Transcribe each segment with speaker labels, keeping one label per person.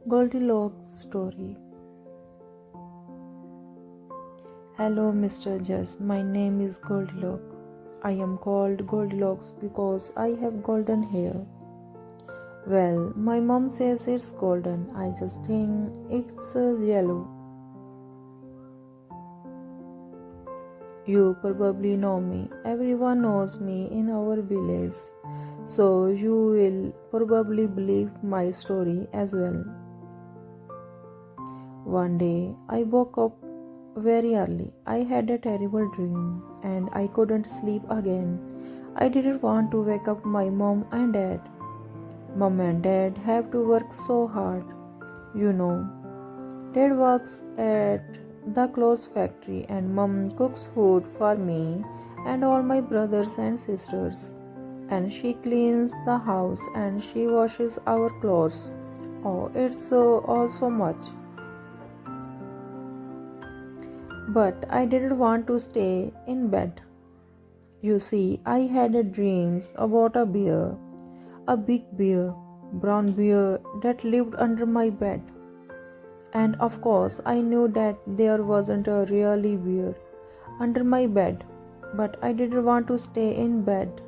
Speaker 1: Goldilocks story. Hello, Mr. Judge. My name is Goldilocks. I am called Goldilocks because I have golden hair. Well, my mom says it's golden. I just think it's yellow. You probably know me. Everyone knows me in our village. So you will probably believe my story as well. One day, I woke up very early. I had a terrible dream and I couldn't sleep again. I didn't want to wake up my mom and dad. Mom and dad have to work so hard. You know, dad works at the clothes factory and mom cooks food for me and all my brothers and sisters. And she cleans the house and she washes our clothes. Oh, it's all so much. But I didn't want to stay in bed. You see, I had a dreams about a bear, a big bear, brown bear that lived under my bed. And of course, I knew that there wasn't a really bear under my bed, but I didn't want to stay in bed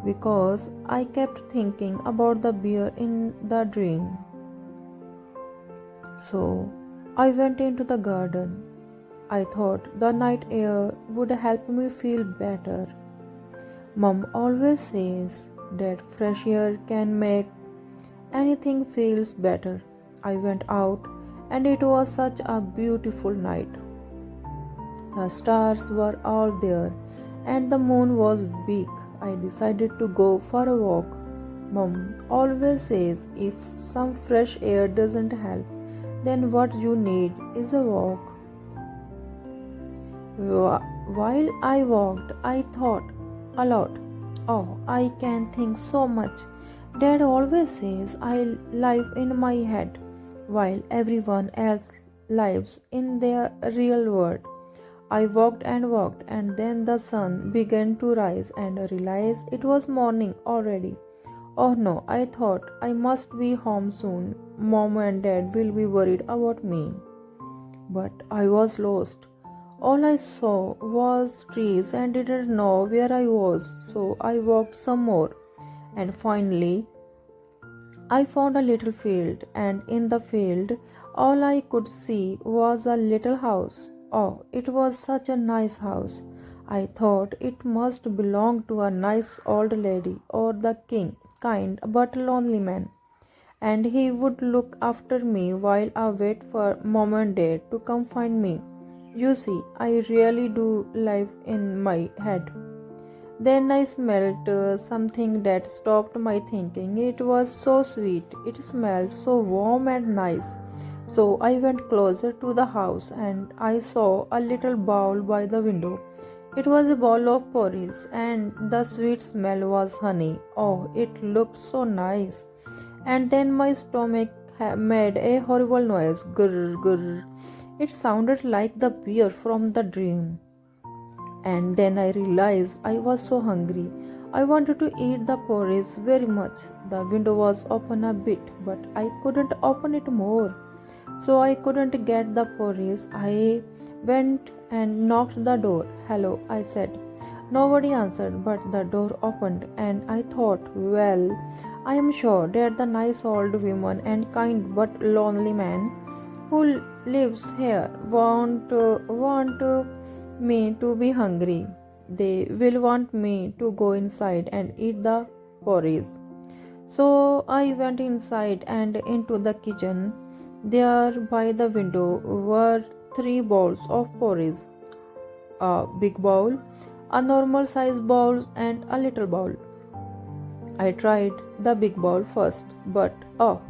Speaker 1: because I kept thinking about the bear in the dream. So I went into the garden. I thought the night air would help me feel better. Mom always says that fresh air can make anything feels better. I went out and it was such a beautiful night. The stars were all there and the moon was big. I decided to go for a walk. Mom always says if some fresh air doesn't help, then what you need is a walk. While I walked, I thought a lot. Oh, I can think so much. Dad always says I live in my head, while everyone else lives in their real world. I walked, and then the sun began to rise, and I realized it was morning already. Oh no, I thought I must be home soon. Mom and Dad will be worried about me. But I was lost. All I saw was trees and didn't know where I was, so I walked some more. And finally, I found a little field, and in the field, all I could see was a little house. Oh, it was such a nice house. I thought it must belong to a nice old lady or the king, kind but lonely man. And he would look after me while I wait for mom and dad to come find me. You see, I really do live in my head. Then I smelled something that stopped my thinking. It was so sweet. It smelled so warm and nice. So I went closer to the house and I saw a little bowl by the window. It was a bowl of porridge and the sweet smell was honey. Oh, it looked so nice. And then my stomach made a horrible noise. Grr, grr. It sounded like the beer from the dream. And then I realized I was so hungry. I wanted to eat the porridge very much. The window was open a bit, but I couldn't open it more. So I couldn't get the porridge. I went and knocked the door. Hello, I said. Nobody answered, but the door opened, and I thought, well, I am sure that the nice old woman and kind but lonely man who lives here want me to be hungry. They will want me to go inside and eat the porridge. So I went inside and into the kitchen. There by the window were three bowls of porridge, a big bowl, a normal size bowl, and a little bowl. I tried the big bowl first, but oh,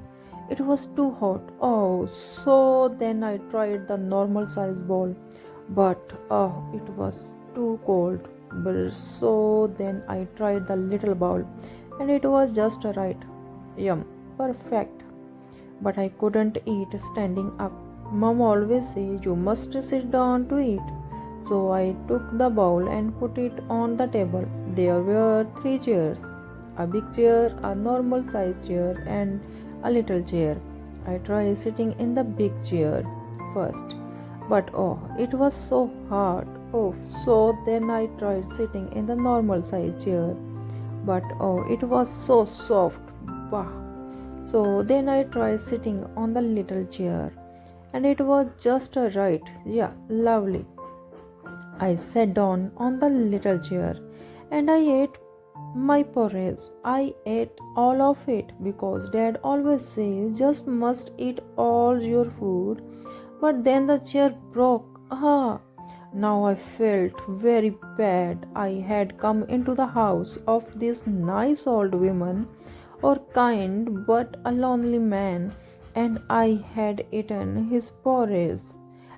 Speaker 1: it was too hot. Oh, so then I tried the normal size bowl, but oh, it was too cold. But so then I tried the little bowl, and it was just right. Yum, perfect. But I couldn't eat standing up. Mom always says you must sit down to eat. So I took the bowl and put it on the table. There were three chairs, a big chair, a normal sized chair, and a little chair. I tried sitting in the big chair first, but oh, it was so hard. Oh, so then I tried sitting in the normal size chair, but oh, it was so soft. Wow. So then I tried sitting on the little chair, and it was just right. Yeah, lovely. I sat down on the little chair and I ate my porridge. I ate all of it because Dad always says just must eat all your food. But then the chair broke. Ah! Now I felt very bad. I had come into the house of this nice old woman, or kind but a lonely man, and I had eaten his porridge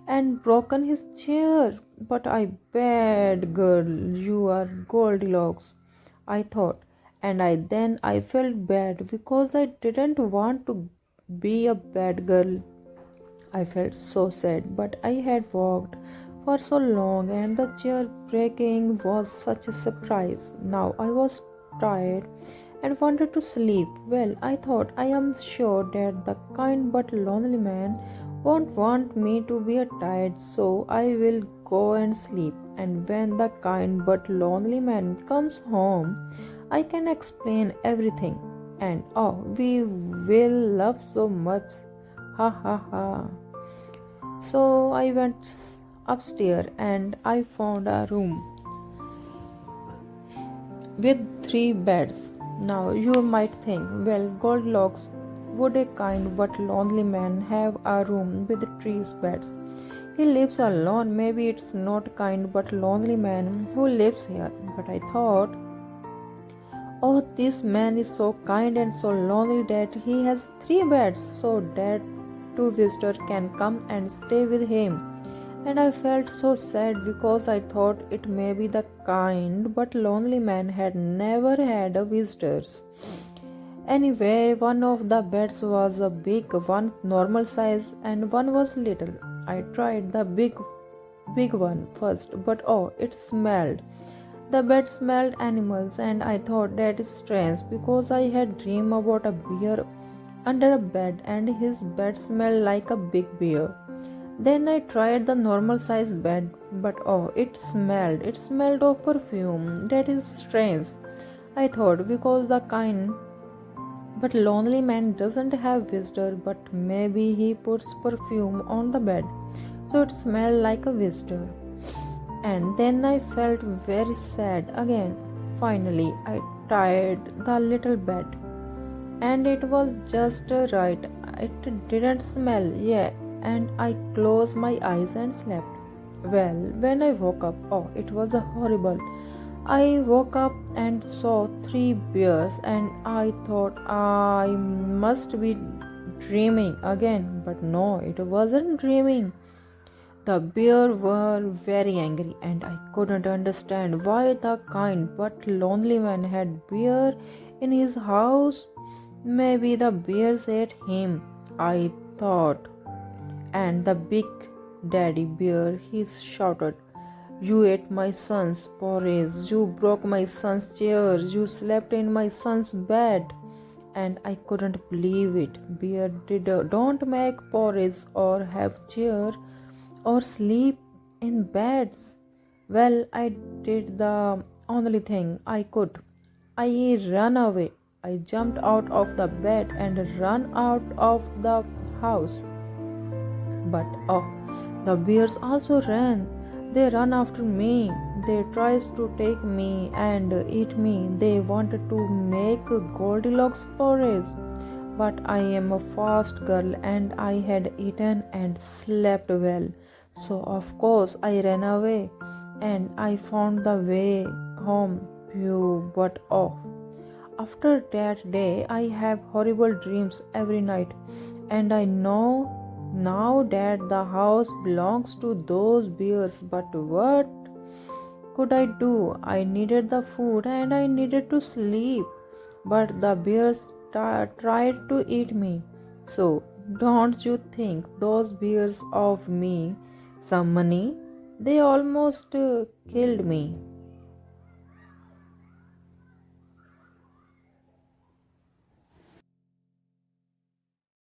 Speaker 1: and broken his chair. But I bad girl, you are Goldilocks, I thought, and I felt bad because I didn't want to be a bad girl. I felt so sad, but I had walked for so long and the chair breaking was such a surprise. Now I was tired and wanted to sleep. Well, I thought I am sure that the kind but lonely man won't want me to be tired, so I will go and sleep. And when the kind but lonely man comes home, I can explain everything. And oh, we will love so much. Ha ha ha. So I went upstairs and I found a room with 3 beds. Now you might think, well, Goldilocks, would a kind but lonely man have a room with 3 beds? He lives alone. Maybe it's not kind but lonely man who lives here. But I thought, oh, this man is so kind and so lonely that he has 3 beds so that 2 visitors can come and stay with him. And I felt so sad because I thought it may be the kind but lonely man had never had a visitors. Anyway, one of the beds was a big one, normal size, and one was little. I tried the big one first, but oh, it smelled. The bed smelled animals, and I thought that is strange because I had dreamed about a bear under a bed, and his bed smelled like a big bear. Then I tried the normal size bed, but oh, it smelled. It smelled of perfume. That is strange, I thought, because the kind but lonely man doesn't have visitor, but maybe he puts perfume on the bed, so it smelled like a visitor. And then I felt very sad again. Finally, I tried the little bed, and it was just right. It didn't smell, yeah, and I closed my eyes and slept. Well, when I woke up, oh, it was horrible. I woke up and saw 3 bears, and I thought I must be dreaming again, but no, it wasn't dreaming. The bears were very angry, and I couldn't understand why the kind but lonely man had bear in his house. Maybe the bears ate him, I thought. And the big daddy bear, he shouted, "You ate my son's porridge, you broke my son's chair, you slept in my son's bed." And I couldn't believe it. Bear don't make porridge or have chair or sleep in beds. Well, I did the only thing I could. I ran away. I jumped out of the bed and ran out of the house. But oh, the bears also ran. They ran after me. They tried to take me and eat me. They wanted to make Goldilocks porridge. But I am a fast girl and I had eaten and slept well. So of course I ran away and I found the way home. Phew, but oh. After that day I have horrible dreams every night, and I know now that the house belongs to those bears. But what could I do? I needed the food and I needed to sleep, but the bears tried to eat me. So don't you think those bears owe me some money? They almost killed me.